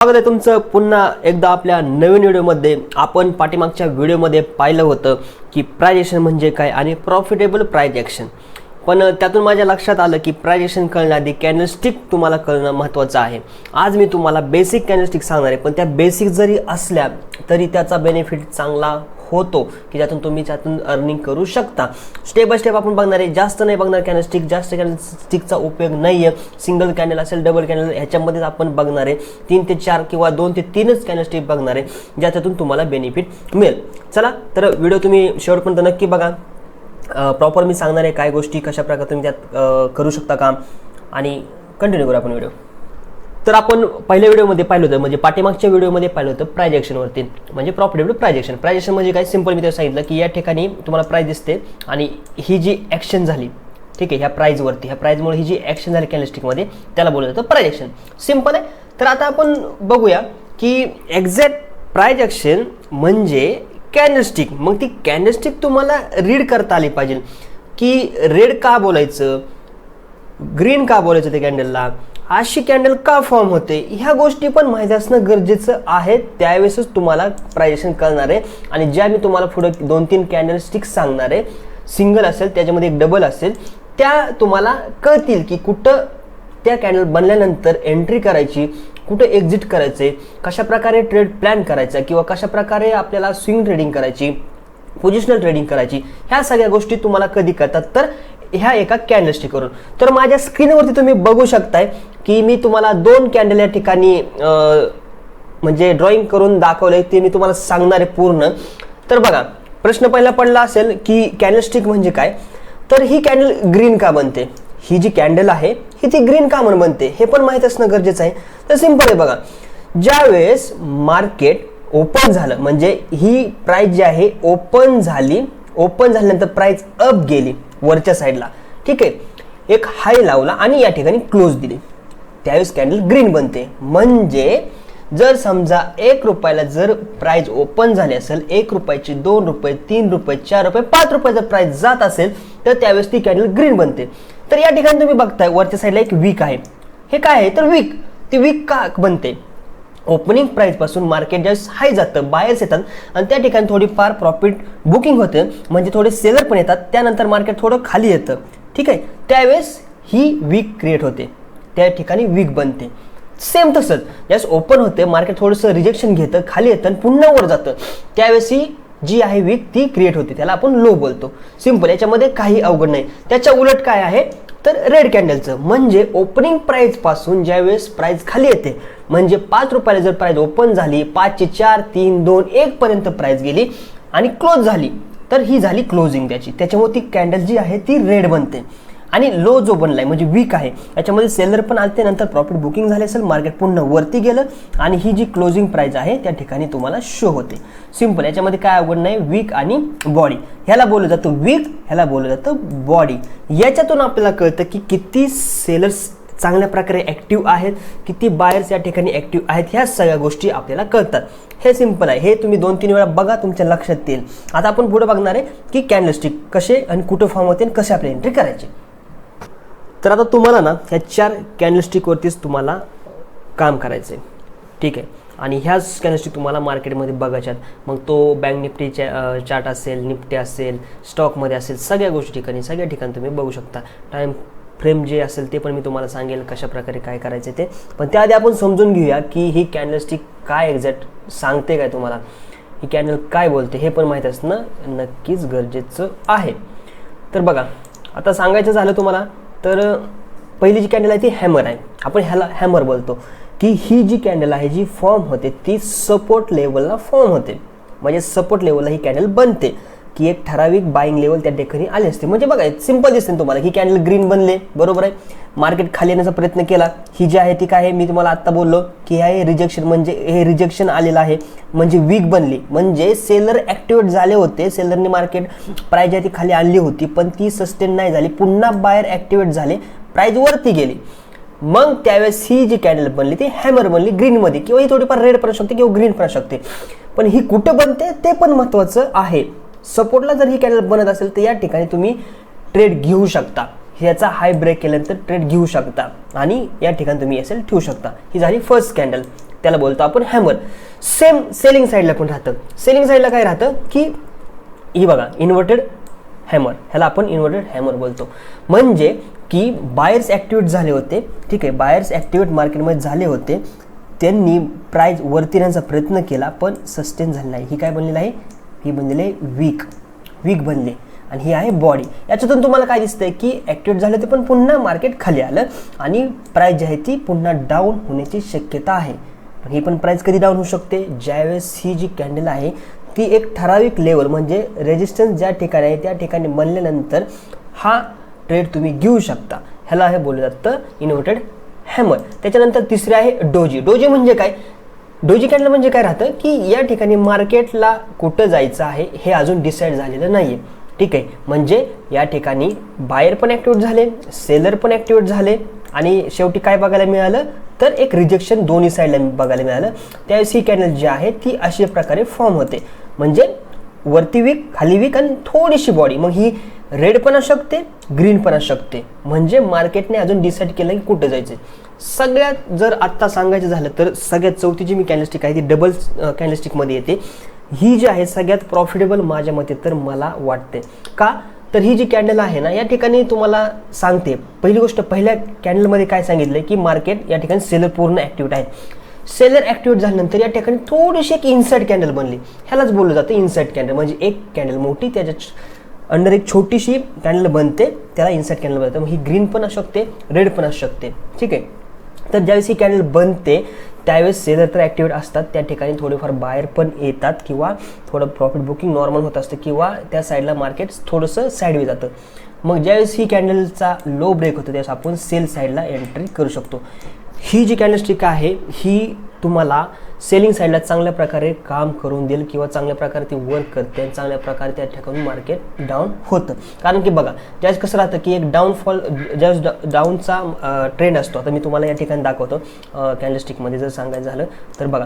स्वागत आहे तुमचं पुन्हा एकदा आपल्या नवीन व्हिडिओमध्ये। आपण पाठीमागच्या व्हिडिओमध्ये पाहिलं होतं की प्राइस एक्शन म्हणजे काय आणि प्रॉफिटेबल प्राइस एक्शन, पण त्यातून माझ्या लक्षात आलं की प्राइस एक्शन कळण्याआधी कॅन्डलस्टिक तुम्हाला कळणं महत्त्वाचं आहे। आज मी तुम्हाला बेसिक कॅन्डलस्टिक सांगणार आहे, पण त्या बेसिक जरी असल्या तरी त्याचा बेनिफिट चांगला होतो की ज्यातून तुम्ही त्यातून अर्निंग करू शकता। स्टेप बाय स्टेप आपण बघणार आहे, जास्त नाही बघणार कॅन्डलस्टिक, जास्त कॅन्डलस्टिकचा उपयोग नाही आहे। सिंगल कॅन्डल असेल, डबल कॅन्डल ह्याच्यामध्येच आपण बघणार आहे। 3 ते 4 किंवा 2 ते 3च कॅन्डलस्टिक बघणार आहे ज्यातून तुम्हाला बेनिफिट मिळेल। चला तर व्हिडिओ तुम्ही शेवटपर्यंत नक्की बघा। प्रॉपर मी सांगणार आहे काय गोष्टी कशा प्रकारे तुम्ही त्यात करू शकता काम, आणि कंटिन्यू करू आपण व्हिडिओ। तर आपण पहिल्या व्हिडिओमध्ये पाहिलं होतं, म्हणजे पाठीमागच्या व्हिडिओमध्ये पाहिलं होतं प्राइस एक्शनवरती, म्हणजे profitable price action. Price action म्हणजे काय, सिंपल मी त्याला सांगितलं की या ठिकाणी तुम्हाला प्राइस दिसते आणि ही जी ॲक्शन झाली, ठीक आहे, ह्या प्राइसवरती, ह्या प्राइसमुळे ही जी ॲक्शन झाली कॅन्डलस्टिकमध्ये त्याला बोललं जातं प्राइस एक्शन। सिंपल आहे। तर आता आपण बघूया की एक्झॅक्ट प्राइस एक्शन म्हणजे कॅन्डलस्टिक। मग ती कॅन्डलस्टिक तुम्हाला रीड करता आली पाहिजे की रेड का बोलायचं, ग्रीन का बोलायचं, ते कॅन्डलला अशी कॅन्डल का फॉर्म होते, ह्या गोष्टी पण माहिती असणं गरजेचं आहे। त्यावेळेसच तुम्हाला प्राइस एक्शन कळणार आहे। आणि ज्या मी तुम्हाला पुढे 2-3 कॅन्डलस्टिक सांगणार आहे, सिंगल असेल त्याच्यामध्ये एक डबल असेल, त्या तुम्हाला कळतील की कुठं त्या कॅन्डल बनल्यानंतर एंट्री करायची, कुठे एक्झिट करायचे, कशा प्रकारे ट्रेड प्लॅन करायचा, किंवा कशा प्रकारे आपल्याला स्विंग ट्रेडिंग करायची, पोझिशनल ट्रेडिंग करायची, ह्या सगळ्या गोष्टी तुम्हाला कधी कळतात तर ह्या एका कॅन्डलस्टिकवरून। तर माझ्या स्क्रीनवरती तुम्ही बघू शकताय की मी तुम्हाला 2 कॅन्डल या ठिकाणी म्हणजे ड्रॉइंग करून दाखवलंय, ते मी तुम्हाला सांगणार आहे पूर्ण। तर बघा, प्रश्न पहिला पडला असेल की कॅन्डलस्टिक म्हणजे काय, तर ही कॅन्डल ग्रीन का बनते, ही जी कॅन्डल आहे ही ती ग्रीन का म्हणून बनते हे पण माहित असणं गरजेचं आहे। तर सिंपल आहे बघा, ज्यावेळेस मार्केट ओपन झालं, म्हणजे ही प्राइस जी आहे ओपन झाली, ओपन झाल्यानंतर प्राइस अप गेली वरच्या साईडला, ठीक आहे, एक हाय लावला आणि या ठिकाणी क्लोज दिली, त्यावेळेस कॅन्डल ग्रीन बनते। म्हणजे जर समजा 1 रुपयाला जर प्राइस ओपन झाली असेल, 1 रुपयाची 2 रुपये 3 रुपये 4 रुपये 5 रुपये जर प्राइस जात असेल तर त्यावेळेस ती कॅन्डल ग्रीन बनते। तर या ठिकाणी तुम्ही बघताय वरच्या साईडला एक वीक आहे, हे काय आहे तर वीक। ती वीक का बनते, ओपनिंग प्राइस पासून मार्केट ज्यावेळेस हाय जातं, बायर्स येतात आणि त्या ठिकाणी थोडीफार प्रॉफिट बुकिंग होते, म्हणजे थोडे सेलर पण येतात, त्यानंतर मार्केट थोडं खाली येतं, ठीक आहे, त्यावेळेस ही वीक क्रिएट होते, त्या ठिकाणी वीक बनते। सेम तसंच ज्यावेळेस ओपन होते, मार्केट थोडंसं रिजेक्शन घेतं, खाली येतं आणि पुन्हा वर जातं, त्यावेळेस ही जी आहे वीक ती क्रिएट होते, त्याला आपण लो बोलतो। सिंपल, याच्यामध्ये काही अवघड नाही। त्याच्या उलट काय आहे तर रेड कॅन्डलचं, म्हणजे ओपनिंग प्राइस पासून ज्यावेळेस प्राइस खाली येते, म्हणजे 5 रुपयाला जर प्राइस ओपन झाली, 5 चे 4 3 2 1 पर्यंत प्राइस गेली आणि क्लोज झाली, तर ही झाली क्लोजिंग त्याची, त्याच्यामुळे ती कॅन्डल जी आहे ती रेड बनते। आणि लो जो बनलाय म्हणजे वीक आहे, याच्यामध्ये सेलर पण आलते, नंतर प्रॉफिट बुकिंग झाले असेल, मार्केट पुन्हा वरती गेलं आणि ही जी क्लोजिंग प्राइस आहे त्या ठिकाणी तुम्हाला शो होते। सिंपल, याच्यामध्ये काय अवघड नाही। वीक आणि बॉडी, ह्याला बोललं जातं वीक, ह्याला बोललं जातं बॉडी। याच्यातून आपल्याला कळतं की किती सेलर्स चांगल्या प्रकारे ऍक्टिव्ह आहेत, किती बायर्स या ठिकाणी ऍक्टिव्ह आहेत, ह्या सगळ्या गोष्टी आपल्याला कळतात। हे सिंपल आहे, हे तुम्ही 2-3 वेळा बघा, तुमच्या लक्षात येईल। आता आपण पुढे बघणार आहे की कॅन्डलस्टिक कसे आणि कुठं फॉर्म होते आणि कसे आपल्या एंट्री करायची। तर आता तुम्हाला ना ह्या 4 कॅन्डलस्टिकवरतीच तुम्हाला काम करायचं आहे, ठीक आहे, आणि ह्याच कॅन्डलस्टिक तुम्हाला मार्केटमध्ये बघायच्यात। मग तो बँक निफ्टी चार्ट असेल, निफ्टी असेल, स्टॉकमध्ये असेल, सगळ्या गोष्टी ठिकाणी, सगळ्या ठिकाणी तुम्ही बघू शकता। टाइम फ्रेम जे असेल ते पण मी तुम्हाला सांगेल कशा प्रकारे काय करायचे ते, पण त्याआधी आपण समजून घेऊया की ही कॅन्डलस्टिक काय एक्झॅक्ट सांगते, काय तुम्हाला ही कॅन्डल काय बोलते हे पण माहीत असणं नक्कीच गरजेचं आहे। तर बघा, आता सांगायचं झालं तुम्हाला तर पहिली जी कॅन्डल आहे ती हॅमर आहे, आपण ह्याला हॅमर बोलतो, की ही जी कॅन्डल आहे जी फॉर्म होते ती सपोर्ट लेवलला फॉर्म होते, म्हणजे सपोर्ट लेवलला ही कॅन्डल बनते की एक ठराविक बाईंग लेवल त्या ठिकाणी आली असते। म्हणजे बघा, सिंपल दिसते तुम्हाला की कॅन्डल ग्रीन बनले, बरोबर आहे, मार्केट खाली येण्याचा प्रयत्न केला, ही जी आहे ती काय आहे, मी तुम्हाला आत्ता बोललो की हे रिजेक्शन, म्हणजे हे रिजेक्शन आलेलं आहे, म्हणजे वीक बनली, म्हणजे सेलर ऍक्टिव्हेट झाले होते, सेलरने मार्केट प्राइस जी ती खाली आणली होती पण ती सस्टेन नाही झाली, पुन्हा बायर ऍक्टिव्हेट झाले, प्राइस वरती गेली, मग त्यावेळेस ही जी कॅन्डल बनली ती हॅमर बनली ग्रीनमध्ये, किंवा ही थोडीफार रेड पण शकते किंवा ग्रीन पण शकते, पण ही कुठं बनते ते पण महत्त्वाचं आहे। सपोर्टला जर ही कॅन्डल बनत असेल तर या ठिकाणी तुम्ही ट्रेड घेऊ शकता, ह्याचा हाय ब्रेक केल्यानंतर ट्रेड घेऊ शकता आणि या ठिकाणी तुम्ही एसएल ठेवू शकता। ही झाली फर्स्ट कॅन्डल। त्याला बोलतो आपण हॅमर. सेम सेलिंग साईडला पण राहतं. सेलिंग साईडला काय राहतं की ही बघा इन्व्हर्टेड हॅमर, ह्याला आपण इन्व्हर्टेड हॅमर बोलतो. म्हणजे की बायर्स ॲक्टिवेट झाले होते, ठीक आहे, बायर्स ॲक्टिवेट मार्केटमध्ये झाले होते, त्यांनी प्राईज वरती येण्याचा प्रयत्न केला पण सस्टेन झाला नाही. ही काय बनलेलं आहे, ही बनलेली आहे वीक बनले आणि ही आहे बॉडी. याच्यातून तुम्हाला काय दिसतंय की ॲक्टिवेट झाले ते पण पुन्हा मार्केट खाली आलं आणि प्राईज जी आहे ती पुन्हा डाऊन होण्याची शक्यता आहे. पण ही पण प्राईज कधी डाऊन होऊ शकते, ज्यावेळेस ही जी कॅन्डल आहे ती एक ठराविक लेवल म्हणजे रेजिस्टन्स ज्या ठिकाणी आहे त्या ठिकाणी बनल्यानंतर हा ट्रेड तुम्ही घेऊ शकता. ह्याला हे बोललं जातं इन्व्हर्टेड हॅमर. त्याच्यानंतर तिसरे आहे डोजी. डोजी म्हणजे काय, डोजी कॅन्डल म्हणजे काय राहतं की या ठिकाणी मार्केटला कुठं जायचं आहे हे अजून डिसाईड झालेलं नाही आहे, ठीक आहे. म्हणजे या ठिकाणी बायर पण ॲक्टिवेट झाले, सेलर पण ॲक्टिवेट झाले आणि शेवटी काय बघायला मिळालं तर एक रिजेक्शन दोन्ही साईडला बघायला मिळालं. त्यावेळेस ही कॅन्डल जी आहे ती अशा प्रकारे फॉर्म होते, म्हणजे वरती वीक खाली वीक आणि थोडीशी बॉडी. मग ही रेड पण असू शकते, ग्रीन पण असू शकते. म्हणजे मार्केटने अजून डिसाईड केलं की कुठं जायचं. सगळ्यात जर आत्ता सांगायचं झालं तर सगळ्यात चौथी जी मी कॅन्डलस्टिक आहे ती डबल कॅन्डलस्टिकमध्ये येते. ही जी आहे सगळ्यात प्रॉफिटेबल माझ्या मते तर मला वाटते. का तर ही जी कॅन्डल आहे ना या ठिकाणी तुम्हाला सांगते, पहिली गोष्ट पहिल्या कॅन्डलमध्ये काय सांगितलं की मार्केट या ठिकाणी सेलर पूर्ण ॲक्टिवेट आहे. सेलर ॲक्टिवेट झाल्यानंतर या ठिकाणी थोडीशी एक इनसाइड कॅन्डल बनली, ह्यालाच बोललं जातं इनसाइड कॅन्डल. म्हणजे एक कॅन्डल मोठी त्याच्या अंडर एक छोटीशी कॅन्डल बनते, त्याला इनसाइड कॅन्डल बनते. मग ही ग्रीन पण असू शकते, रेड पण असू शकते, ठीक आहे. तर ज्यावेळेस ही कॅन्डल बनते त्यावेळेस सेलर तर ॲक्टिवेट असतात, त्या ठिकाणी थोडेफार बायर पण येतात किंवा थोडं प्रॉफिट बुकिंग नॉर्मल होत असतं किंवा त्या साईडला मार्केट थोडंसं साईडवे जातं. मग ज्यावेळेस ही कॅन्डलचा लो ब्रेक होतो त्यावेळेस आपण सेल साईडला एंट्री करू शकतो. ही जी कॅन्डलस्टिक आहे ही तुम्हाला सेलिंग साईडला चांगल्या प्रकारे काम करून देईल किंवा चांगल्या प्रकारे ती वर्क करते आणि चांगल्या प्रकारे त्या ठिकाणी मार्केट डाऊन होतं. कारण की बघा ज्यावेळेस कसं राहतं की एक डाऊनफॉल ज्यावेळेस डाऊनचा ट्रेंड असतो. आता मी तुम्हाला या ठिकाणी दाखवतो कॅन्डलस्टिकमध्ये जर सांगायचं झालं तर बघा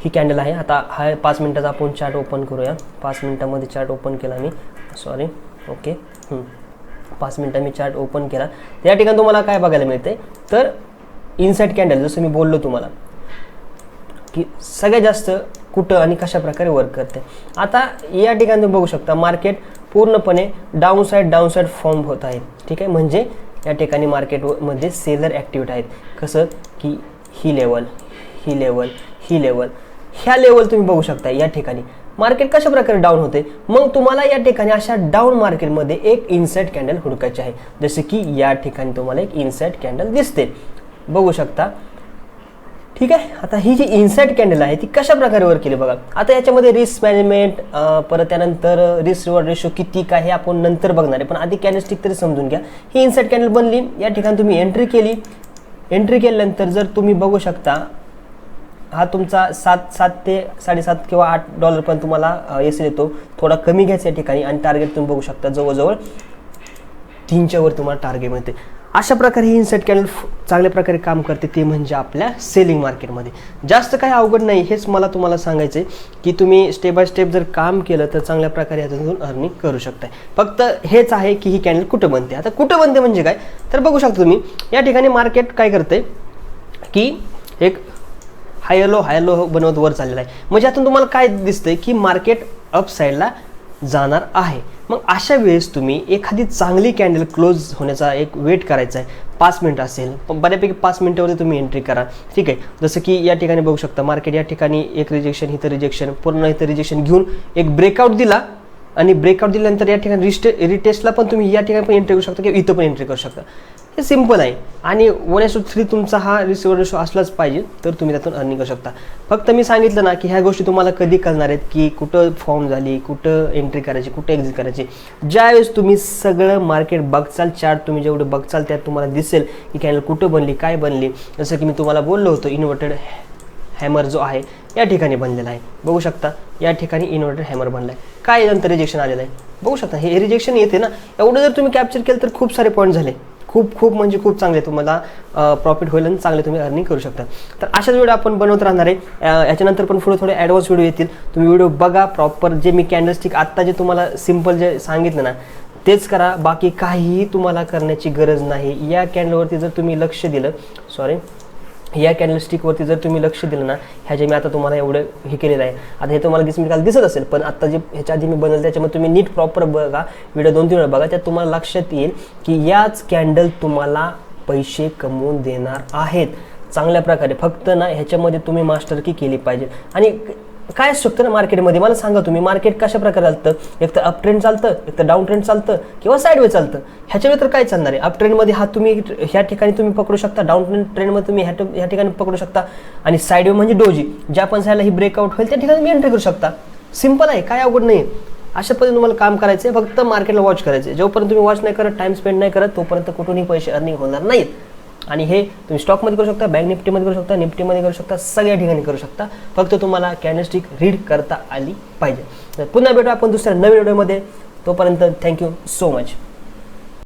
ही कॅन्डल आहे. आता हा 5 मिनिटाचा आपण चार्ट ओपन करूया. 5 मिनिटामध्ये चार्ट ओपन केला मी, सॉरी, ओके, 5 मिनिटात मी चार्ट ओपन केला. या ठिकाणी तुम्हाला काय बघायला मिळते तर इनसाइड कॅन्डल जसं मी बोललो तुम्हाला की सगळ्यात जास्त कुठं आणि कशा प्रकारे वर्क करते. आता या ठिकाणी तुम्ही बघू शकता मार्केट पूर्णपणे डाऊन साईड फॉर्म होत आहे, ठीक आहे. म्हणजे या ठिकाणी मार्केटमध्ये सेलर ॲक्टिवेट आहेत. कसं की ही लेवल ह्या लेवल तुम्ही बघू शकता. या ठिकाणी मार्केट कशा प्रकारे डाऊन होते. मग तुम्हाला या ठिकाणी अशा डाऊन मार्केटमध्ये एक इनसाइड कॅन्डल हुडकायची आहे. जसे की या ठिकाणी तुम्हाला एक इनसाइड कॅन्डल दिसते, बघू शकता, ठीक आहे. आता ही जी इनसाइड कॅन्डल आहे ती कशा प्रकारे वर्क केली बघा. आता याच्यामध्ये रिस्क मॅनेजमेंट परत त्यानंतर रिस्क रिवॉर्ड रेशो किती काय हे आपण नंतर बघणार आहे, पण आधी कॅन्डलस्टिक तरी समजून घ्या. ही इनसाइड कॅन्डल बनली, या ठिकाणी तुम्ही एंट्री केल्यानंतर जर तुम्ही बघू शकता हा तुमचा 7 ते 7.5 किंवा $8 पण तुम्हाला एस येतो. थोडा कमी घ्यायचा या ठिकाणी आणि टार्गेट तुम्ही बघू शकता जवळजवळ 3च्या वर तुम्हाला टार्गेट मिळते. अशा प्रकारे ही इनसाइड कॅन्डल चांगल्या प्रकारे काम करते, ते म्हणजे आपल्या सेलिंग मार्केटमध्ये. जास्त काही अवघड नाही, हेच मला तुम्हाला सांगायचं आहे की तुम्ही स्टेप बाय स्टेप जर काम केलं तर चांगल्या प्रकारे यातून अर्निंग करू शकताय. फक्त हेच आहे की ही कॅन्डल कुठं बनते. आता कुठं बनते म्हणजे काय तर बघू शकता तुम्ही या ठिकाणी मार्केट काय करते की एक हायर लो बनवत वर चाललेला आहे. म्हणजे यातून तुम्हाला काय दिसतंय की मार्केट अप साईडला जाणार आहे. मग अशा वेळेस तुम्ही एखादी चांगली कॅन्डल क्लोज होण्याचा एक वेट करायचा आहे. 5 मिनिट असेल, बऱ्यापैकी 5 मिनिटावरती तुम्ही एंट्री करा, ठीक आहे. जसं की या ठिकाणी बघू शकता मार्केट या ठिकाणी एक रिजेक्शन, इथं रिजेक्शन, पूर्ण इथं रिजेक्शन घेऊन एक ब्रेकआउट दिला आणि ब्रेकआउट दिल्यानंतर या ठिकाणी रिटेस्टला पण तुम्ही या ठिकाणी पण एंट्री करू शकता किंवा इथं पण एंट्री करू शकता. हे सिंपल आहे आणि 1:3 तुमचा हा रिस्क रिवॉर्ड रेशो असलाच पाहिजे तर तुम्ही त्यातून अर्निंग करू शकता. फक्त मी सांगितलं ना की ह्या गोष्टी तुम्हाला कधी कळणार आहेत की कुठं फॉर्म झाली, कुठं एंट्री करायची, कुठं एक्झिट करायची. ज्यावेळेस तुम्ही सगळं मार्केट बघचाल, चार्ट तुम्ही जेवढं बघचाल त्यात तुम्हाला दिसेल की कॅन्डल कुठं बनली, काय बनली. जसं की मी तुम्हाला बोललो होतो इन्व्हर्टेड हॅमर जो आहे या ठिकाणी बनलेला आहे, बघू शकता. या ठिकाणी इन्व्हर्टेड हॅमर बनला आहे. काय नंतर रिजेक्शन आलेलं आहे बघू शकता. हे रिजेक्शन येते ना, एवढं जर तुम्ही कॅप्चर केलं तर खूप सारे पॉईंट झाले. खूप म्हणजे खूप चांगले तुम्हाला प्रॉफिट होईल आणि चांगले तुम्ही अर्निंग करू शकता. तर अशाच व्हिडिओ आपण बनवत राहणार आहे. याच्यानंतर पण पुढे थोडे ॲडव्हान्स व्हिडिओ येतील. तुम्ही व्हिडिओ बघा प्रॉपर. जे मी कॅन्डलस्टिक आत्ता जे तुम्हाला सिम्पल जे सांगितलं ना तेच करा, बाकी काहीही तुम्हाला करण्याची गरज नाही. या कॅन्डलवरती जर तुम्ही लक्ष दिलं, या कॅन्डलस्टिकवरती जर तुम्ही लक्ष दिलं ना, ह्या जे मी आता तुम्हाला एवढं हे केलेलं आहे, आता हे तुम्हाला काल दिसत असेल, पण आता जे ह्याच्या आधी मी बनवलं त्याच्यामध्ये तुम्ही नीट प्रॉपर बघा, व्हिडिओ 2-3 वेळा बघा, त्यात तुम्हाला लक्षात येईल की याच कॅन्डल तुम्हाला पैसे कमवून देणार आहेत चांगल्या प्रकारे. फक्त ना ह्याच्यामध्ये तुम्ही मास्टरकी केली पाहिजे. आणि काय असू शकतं ना मार्केटमध्ये, मला सांगा तुम्ही मार्केट कशा प्रकारे चालतं, एक तर अप ट्रेंड चालतं, एक तर डाऊन ट्रेंड चालतं, किंवा साईडवे चालतं. ह्याच्यावर तर काय चालणार आहे, अप ट्रेंडमध्ये हा तुम्ही ह्या ठिकाणी तुम्ही पकडू शकता, डाऊन ट्रेंडमध्ये तुम्ही ह्या ठिकाणी पकडू शकता, आणि साईडवे म्हणजे डोजी, ज्या पण साईडला ही ब्रेकआउट होईल त्या ठिकाणी मी एंट्री करू शकता. सिंपल आहे, काय अवघड नाही. अशा पद्धतीने तुम्हाला काम करायचं आहे, फक्त मार्केटला वॉच करायचं आहे. जोपर्यंत तुम्ही वॉच नाही करत, टाइम स्पेंड नाही करत, तोपर्यंत कुठूनही पैसे अर्निंग होणार नाहीत. आणि हे तुम्ही स्टॉकमध्ये करू शकता, बँक निफ्टीमध्ये करू शकता, निफ्टीमध्ये करू शकता, सगळ्या ठिकाणी करू शकता. फक्त तुम्हाला कॅन्डलस्टिक रीड करता आली पाहिजे. तर पुन्हा भेटू आपण दुसऱ्या नवीन व्हिडिओमध्ये. तोपर्यंत थँक्यू सो मच.